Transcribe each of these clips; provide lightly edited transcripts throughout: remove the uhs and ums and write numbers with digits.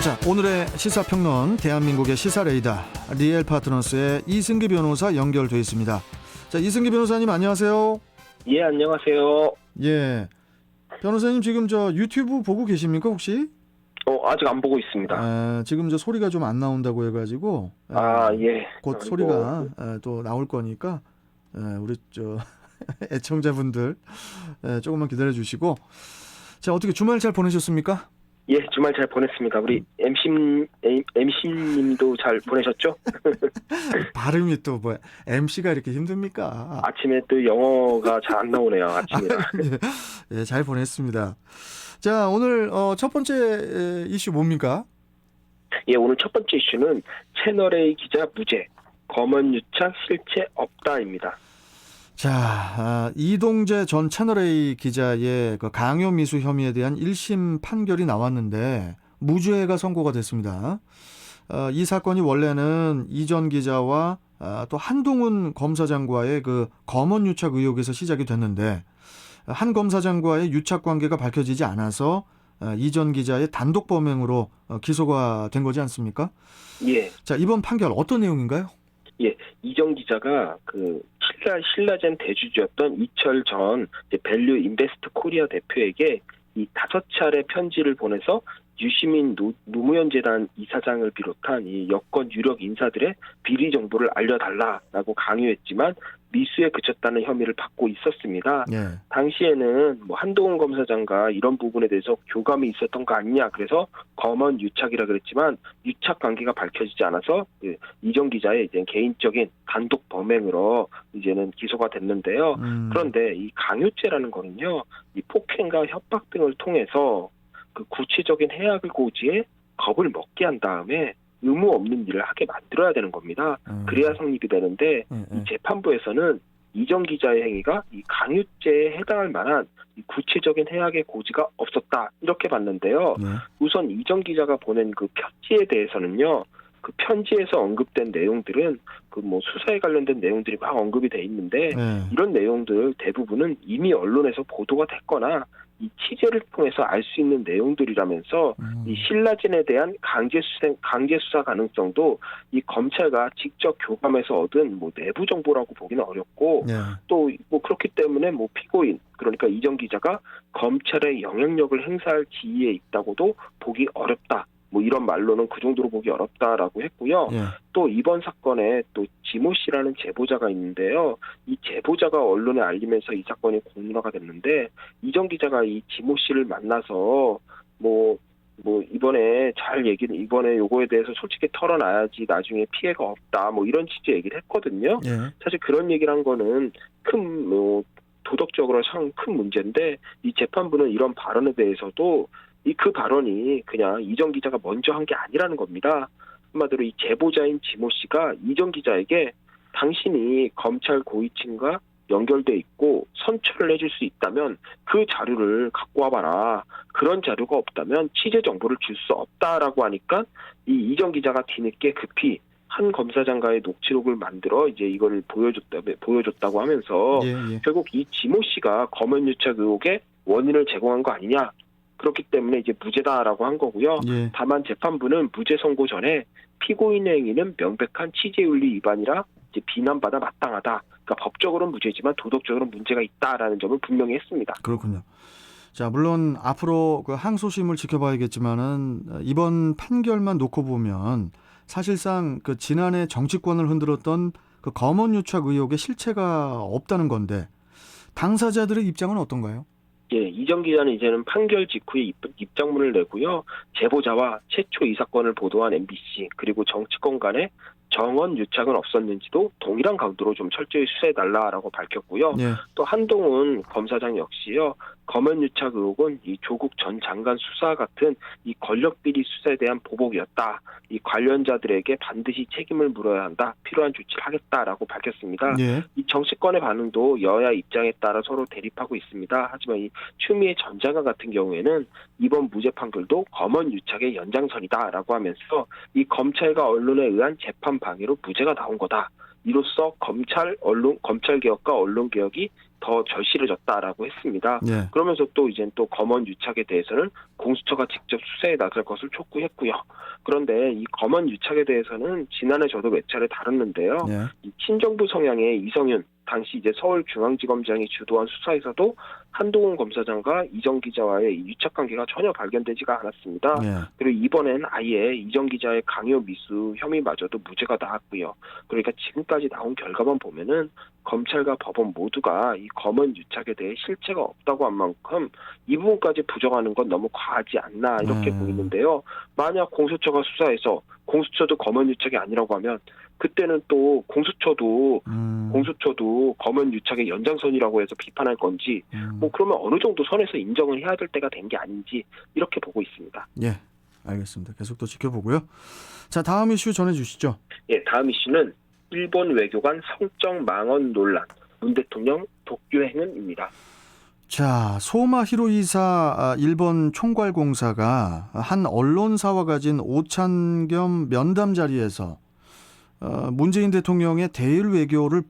자, 오늘의 시사평론 대한민국의 시사레이더 리엘 파트너스의 이승기 변호사 연결돼 있습니다. 자, 이승기 변호사님 안녕하세요. 예, 안녕하세요. 예, 변호사님 지금 저 유튜브 보고 계십니까 혹시? 아직 안 보고 있습니다. 지금 저 소리가 좀 안 나온다고 해가지고 예. 곧 소리가 또 나올 거니까 우리 저 애청자분들 조금만 기다려 주시고. 자, 어떻게 주말 잘 보내셨습니까? 예, 주말 잘 보냈습니다. 우리 MC님도 잘 보내셨죠? 발음이 또 뭐 MC가 이렇게 힘듭니까? 아침에 또 영어가 잘 안 나오네요, 아침이라. 예, 잘 보냈습니다. 자, 오늘 첫 번째 이슈 뭡니까? 예, 오늘 첫 번째 이슈는 채널A 기자 무죄, 검언 유착 실체 없다입니다. 자, 이동재 전 채널A 기자의 그 강요미수 혐의에 대한 1심 판결이 나왔는데 무죄가 선고가 됐습니다. 이 사건이 원래는 이 전 기자와 또 한동훈 검사장과의 그 검언 유착 의혹에서 시작이 됐는데 한 검사장과의 유착 관계가 밝혀지지 않아서 이 전 기자의 단독 범행으로 기소가 된 거지 않습니까? 예. 자, 이번 판결 어떤 내용인가요? 예, 이전 기자가 그 신라젠 대주주였던 이철 전 밸류 인베스트 코리아 대표에게 이 5차례 편지를 보내서 유시민 노무현 재단 이사장을 비롯한 이 여권 유력 인사들의 비리 정보를 알려달라라고 강요했지만 미수에 그쳤다는 혐의를 받고 있었습니다. 예. 당시에는 뭐 한동훈 검사장과 이런 부분에 대해서 교감이 있었던 거 아니냐, 그래서 검언 유착이라 그랬지만 유착 관계가 밝혀지지 않아서 이전 기자의 이제 개인적인 단독 범행으로 이제는 기소가 됐는데요. 그런데 이 강요죄라는 거는요, 이 폭행과 협박 등을 통해서 그 구체적인 해악을 고지해 겁을 먹게 한 다음에 의무 없는 일을 하게 만들어야 되는 겁니다. 그래야 성립이 되는데 이 재판부에서는 이전 기자의 행위가 이 강요죄에 해당할 만한 이 구체적인 해악의 고지가 없었다, 이렇게 봤는데요. 우선 이전 기자가 보낸 그 편지에 대해서는요, 그 편지에서 언급된 내용들은 그 뭐 수사에 관련된 내용들이 막 언급이 돼 있는데 이런 내용들 대부분은 이미 언론에서 보도가 됐거나 이 취재를 통해서 알 수 있는 내용들이라면서 이 신라젠에 대한 강제 수사 가능성도 이 검찰과 직접 교감해서 얻은 뭐 내부 정보라고 보기는 어렵고 또 뭐 그렇기 때문에 뭐 피고인, 그러니까 이전 기자가 검찰의 영향력을 행사할 지위에 있다고도 보기 어렵다. 뭐 이런 말로는 그 정도로 보기 어렵다라고 했고요. 또 이번 사건에 또 지모 씨라는 제보자가 있는데요. 이 제보자가 언론에 알리면서 이 사건이 공론화가 됐는데 이전 기자가 이 지모 씨를 만나서 뭐 이번에 이번에 요거에 대해서 솔직히 털어놔야지 나중에 피해가 없다, 뭐 이런 취지의 얘기를 했거든요. 사실 그런 얘기를 한 거는 도덕적으로 참 큰 문제인데 이 재판부는 이런 발언에 대해서도 그 발언이 그냥 이전 기자가 먼저 한 게 아니라는 겁니다. 한마디로 이 제보자인 지모 씨가 이전 기자에게 당신이 검찰 고위층과 연결돼 있고 선처를 해줄 수 있다면 그 자료를 갖고 와봐라. 그런 자료가 없다면 취재 정보를 줄 수 없다라고 하니까 이 이전 기자가 뒤늦게 급히 한 검사장과의 녹취록을 만들어 이제 이걸 보여줬다고 하면서 결국 이 지모 씨가 검언 유착 의혹의 원인을 제공한 거 아니냐. 그렇기 때문에 이제 무죄다라고 한 거고요. 다만 재판부는 무죄 선고 전에 피고인의 행위는 명백한 취재윤리 위반이라 이제 비난받아 마땅하다. 그러니까 법적으로는 무죄지만 도덕적으로는 문제가 있다라는 점을 분명히 했습니다. 그렇군요. 자, 물론 앞으로 그 항소심을 지켜봐야겠지만은 이번 판결만 놓고 보면 사실상 그 지난해 정치권을 흔들었던 그 검언 유착 의혹의 실체가 없다는 건데 당사자들의 입장은 어떤가요? 예, 이전 기자는 이제는 판결 직후에 입장문을 내고요. 제보자와 최초 이 사건을 보도한 MBC 그리고 정치권 간에 정언 유착은 없었는지도 동일한 강도로 좀 철저히 수사해달라라고 밝혔고요. 또 한동훈 검사장 역시요. 검언 유착 의혹은 이 조국 전 장관 수사 같은 이 권력 비리 수사에 대한 보복이었다. 이 관련자들에게 반드시 책임을 물어야 한다. 필요한 조치를 하겠다라고 밝혔습니다. 이 정치권의 반응도 여야 입장에 따라 서로 대립하고 있습니다. 하지만 이 추미애 전 장관 같은 경우에는 이번 무죄 판결도 검언 유착의 연장선이다라고 하면서 이 검찰과 언론에 의한 재판 방해로 무죄가 나온 거다. 이로써 검찰 개혁과 언론 개혁이 더 절실해졌다라고 했습니다. 예. 그러면서 또 이제 또 검언 유착에 대해서는 공수처가 직접 수사에 나설 것을 촉구했고요. 그런데 이 검언 유착에 대해서는 지난해 저도 몇 차례 다뤘는데요. 예. 이 친정부 성향의 이성윤 당시 이제 서울중앙지검장이 주도한 수사에서도 한동훈 검사장과 이정 기자와의 이 유착 관계가 전혀 발견되지가 않았습니다. 예. 그리고 이번엔 아예 이정 기자의 강요 미수 혐의마저도 무죄가 나왔고요. 그러니까 지금까지 나온 결과만 보면은 검찰과 법원 모두가 이 검언 유착에 대해 실체가 없다고 한 만큼 이 부분까지 부정하는 건 너무 과하지 않나 이렇게 보이는데요. 만약 공수처가 수사해서 공수처도 검언 유착이 아니라고 하면 그때는 또 공수처도 검언 유착의 연장선이라고 해서 비판할 건지 뭐 그러면 어느 정도 선에서 인정을 해야 될 때가 된 게 아닌지 이렇게 보고 있습니다. 예, 알겠습니다. 계속 또 지켜보고요. 자, 다음 이슈 전해주시죠. 예, 다음 이슈는 일본 외교관 성적 망언 논란, 문 대통령 도쿄 행은입니다. 자, 소마 히로이사 일본 총괄공사가 한 언론사와 가진 오찬 겸 면담 자리에서 문재인 대통령의 대일 외교를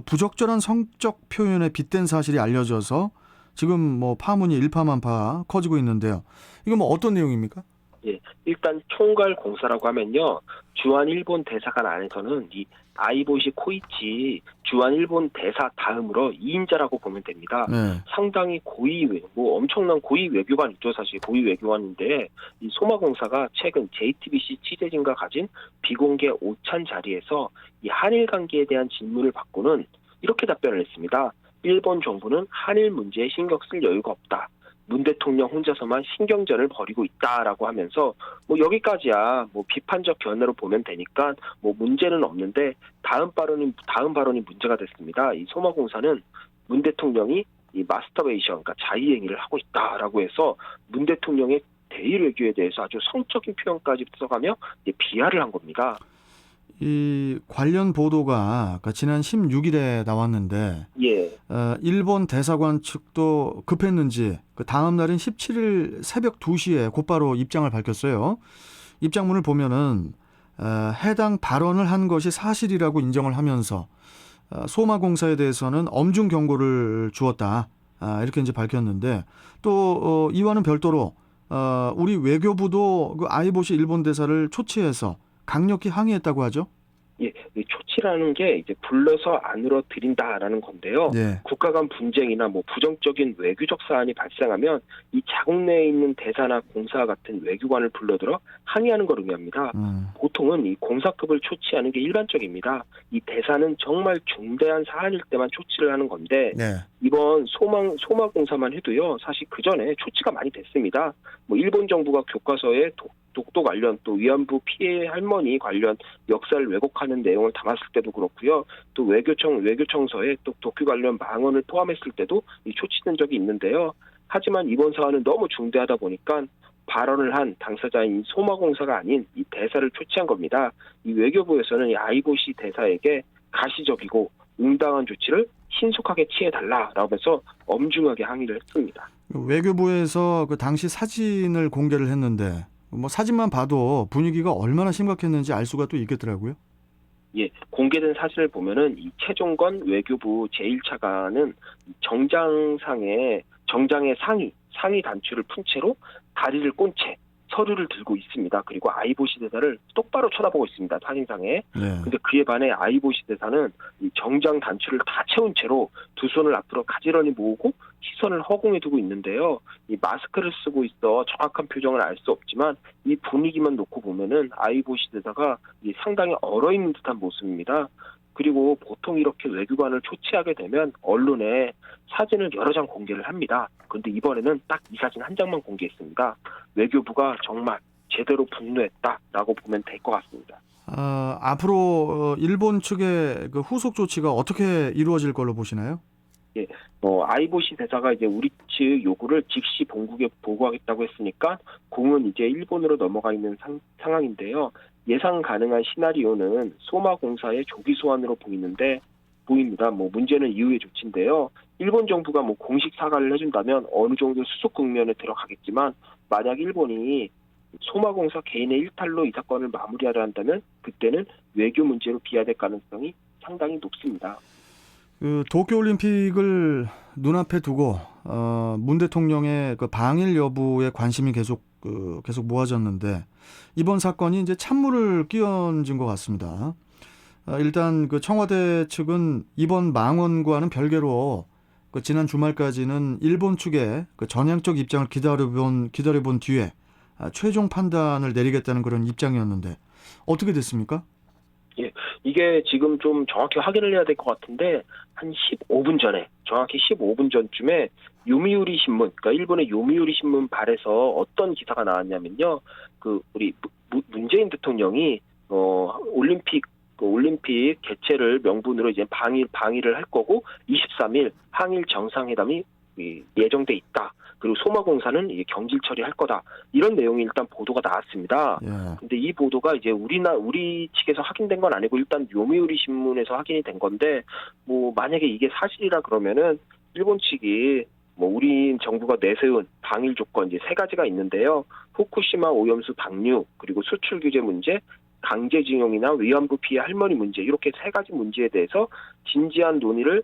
부적절한 성적 표현에 빗댄 사실이 알려져서 지금 뭐 파문이 일파만파 커지고 있는데요. 이거 뭐 어떤 내용입니까? 예, 일단 총괄 공사라고 하면요, 주한 일본 대사관 안에서는 이 아이보시 코이치 주한 일본 대사 다음으로 2인자라고 보면 됩니다. 네. 상당히 엄청난 고위 외교관이죠. 사실 고위 외교관인데 이 소마공사가 최근 JTBC 취재진과 가진 비공개 오찬 자리에서 이 한일 관계에 대한 질문을 받고는 이렇게 답변을 했습니다. 일본 정부는 한일 문제에 신경 쓸 여유가 없다. 문 대통령 혼자서만 신경전을 벌이고 있다라고 하면서 뭐 여기까지야 뭐 비판적 견해로 보면 되니까 뭐 문제는 없는데 다음 발언이 문제가 됐습니다. 이 소마공사는 문 대통령이 이 마스터베이션, 그러니까 자의행위를 하고 있다라고 해서 문 대통령의 대일 외교에 대해서 아주 성적인 표현까지 써가며 비하를 한 겁니다. 이 관련 보도가 지난 16일에 나왔는데 예. 일본 대사관 측도 급했는지 그 다음 날인 17일 새벽 2시에 곧바로 입장을 밝혔어요. 입장문을 보면은 해당 발언을 한 것이 사실이라고 인정을 하면서 소마공사에 대해서는 엄중 경고를 주었다. 이렇게 이제 밝혔는데 또 이와는 별도로 우리 외교부도 그 아이보시 일본 대사를 초치해서 강력히 항의했다고 하죠. 예, 이 초치라는 게 이제 불러서 안으로 들인다라는 건데요. 네. 국가 간 분쟁이나 뭐 부정적인 외교적 사안이 발생하면 이 자국 내에 있는 대사나 공사 같은 외교관을 불러들어 항의하는 걸 의미합니다. 보통은 이 공사급을 초치하는 게 일반적입니다. 이 대사는 정말 중대한 사안일 때만 초치를 하는 건데 네. 이번 소마공사만 해도요. 사실 그 전에 초치가 많이 됐습니다. 뭐 일본 정부가 교과서에 독도 관련 또 위안부 피해 할머니 관련 역사를 왜곡하는 내용을 담았을 때도 그렇고요. 또 외교청서에 또 도쿄 관련 망언을 포함했을 때도 이 초치된 적이 있는데요. 하지만 이번 사안은 너무 중대하다 보니까 발언을 한 당사자인 소마공사가 아닌 이 대사를 초치한 겁니다. 이 외교부에서는 이 아이보시 대사에게 가시적이고 응당한 조치를 신속하게 취해달라라고 해서 엄중하게 항의를 했습니다. 외교부에서 그 당시 사진을 공개를 했는데 뭐 사진만 봐도 분위기가 얼마나 심각했는지 알 수가 또 있겠더라고요. 예, 공개된 사진을 보면은 이 최종건 외교부 제1차관은 정장의 상의 단추를 푼 채로 다리를 꼰 채 서류를 들고 있습니다. 그리고 아이보시 대사를 똑바로 쳐다보고 있습니다. 사진상에. 네. 근데 그에 반해 아이보시 대사는 이 정장 단추를 다 채운 채로 두 손을 앞으로 가지런히 모으고 시선을 허공에 두고 있는데요. 이 마스크를 쓰고 있어 정확한 표정을 알 수 없지만 이 분위기만 놓고 보면은 아이보시 대사가 상당히 얼어있는 듯한 모습입니다. 그리고 보통 이렇게 외교관을 초치하게 되면 언론에 사진을 여러 장 공개를 합니다. 그런데 이번에는 딱 이 사진 한 장만 공개했습니다. 외교부가 정말 제대로 분노했다라고 보면 될 것 같습니다. 앞으로 일본 측의 그 후속 조치가 어떻게 이루어질 걸로 보시나요? 예, 아이보시 대사가 이제 우리 측 요구를 즉시 본국에 보고하겠다고 했으니까 공은 이제 일본으로 넘어가 있는 상황인데요. 예상 가능한 시나리오는 소마공사의 조기 소환으로 보입니다. 뭐 문제는 이후의 조치인데요. 일본 정부가 뭐 공식 사과를 해준다면 어느 정도 수속 국면에 들어가겠지만 만약 일본이 소마공사 개인의 일탈로 이 사건을 마무리하려 한다면 그때는 외교 문제로 비화될 가능성이 상당히 높습니다. 그 도쿄올림픽을 눈앞에 두고 문 대통령의 그 방일 여부에 관심이 계속 모아졌는데 이번 사건이 이제 찬물을 끼얹은 것 같습니다. 일단 그 청와대 측은 이번 망언과는 별개로 그 지난 주말까지는 일본 측의 그 전향적 입장을 기다려본 뒤에 최종 판단을 내리겠다는 그런 입장이었는데 어떻게 됐습니까? 이게 지금 좀 정확히 확인을 해야 될 것 같은데 한 15분 전에 정확히 15분 전쯤에 요미우리 신문, 그러니까 일본의 요미우리 신문 발에서 어떤 기사가 나왔냐면요. 그 우리 문재인 대통령이 올림픽 개최를 명분으로 이제 방일을 할 거고 23일 한일 정상회담이 예정돼 있다. 그리고 소마공사는 이게 경질 처리할 거다. 이런 내용이 일단 보도가 나왔습니다. 예. 근데 이 보도가 이제 우리 측에서 확인된 건 아니고 일단 요미우리 신문에서 확인이 된 건데 뭐 만약에 이게 사실이라 그러면은 일본 측이 뭐 우리 정부가 내세운 방일 조건 이제 세 가지가 있는데요. 후쿠시마 오염수 방류, 그리고 수출 규제 문제, 강제징용이나 위안부 피해 할머니 문제, 이렇게 세 가지 문제에 대해서 진지한 논의를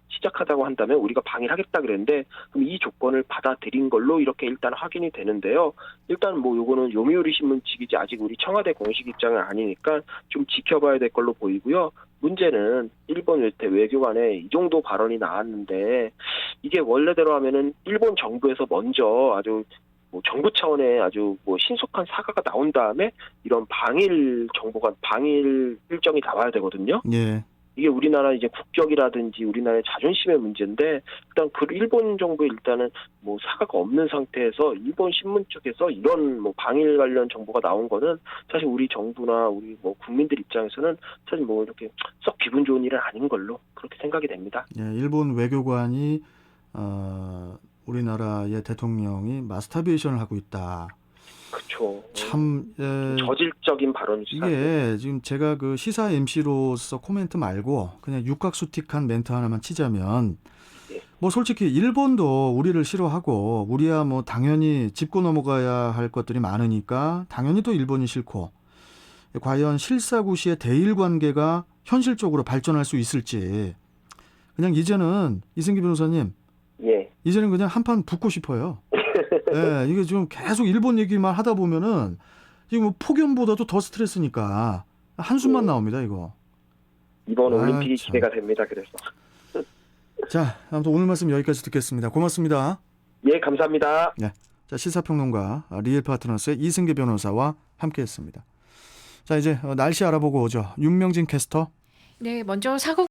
시작하다고 한다면 우리가 방일하겠다 그랬는데, 그럼 이 조건을 받아들인 걸로 이렇게 일단 확인이 되는데요. 일단 뭐 요거는 요미우리 신문 측이지 아직 우리 청와대 공식 입장은 아니니까 좀 지켜봐야 될 걸로 보이고요. 문제는 일본 외교관에 이 정도 발언이 나왔는데 이게 원래대로 하면은 일본 정부에서 먼저 아주 뭐 정부 차원의 아주 뭐 신속한 사과가 나온 다음에 이런 방일 일정이 나와야 되거든요. 예. 이게 우리나라 이제 국격이라든지 우리나라의 자존심의 문제인데 일단 그 일본 정부에 일단은 뭐 사과가 없는 상태에서 일본 신문 쪽에서 이런 뭐 방일 관련 정보가 나온 거는 사실 우리 정부나 우리 뭐 국민들 입장에서는 사실 뭐 이렇게 썩 기분 좋은 일은 아닌 걸로 그렇게 생각이 됩니다. 예, 일본 외교관이 우리나라의 대통령이 마스터베이션을 하고 있다. 그렇죠. 참 저질적인 발언이죠. 이게 지금 제가 그 시사 MC로서 코멘트 말고 그냥 육각수틱한 멘트 하나만 치자면 예. 뭐 솔직히 일본도 우리를 싫어하고 우리야 뭐 당연히 짚고 넘어가야 할 것들이 많으니까 당연히 또 일본이 싫고 과연 실사구시의 대일 관계가 현실적으로 발전할 수 있을지 그냥 이제는 이승기 변호사님 예. 이제는 그냥 한판 붙고 싶어요. 예, 이게 좀 계속 일본 얘기만 하다 보면은 이거 뭐 폭염보다도 더 스트레스니까 한숨만 나옵니다, 이거. 이번 올림픽이 참. 기대가 됩니다. 그래서. 자, 아무튼 오늘 말씀 여기까지 듣겠습니다. 고맙습니다. 예, 감사합니다. 자, 시사평론가 리엘 파트너스의 이승기 변호사와 함께했습니다. 자, 이제 날씨 알아보고 오죠. 윤명진 캐스터. 네, 먼저 사고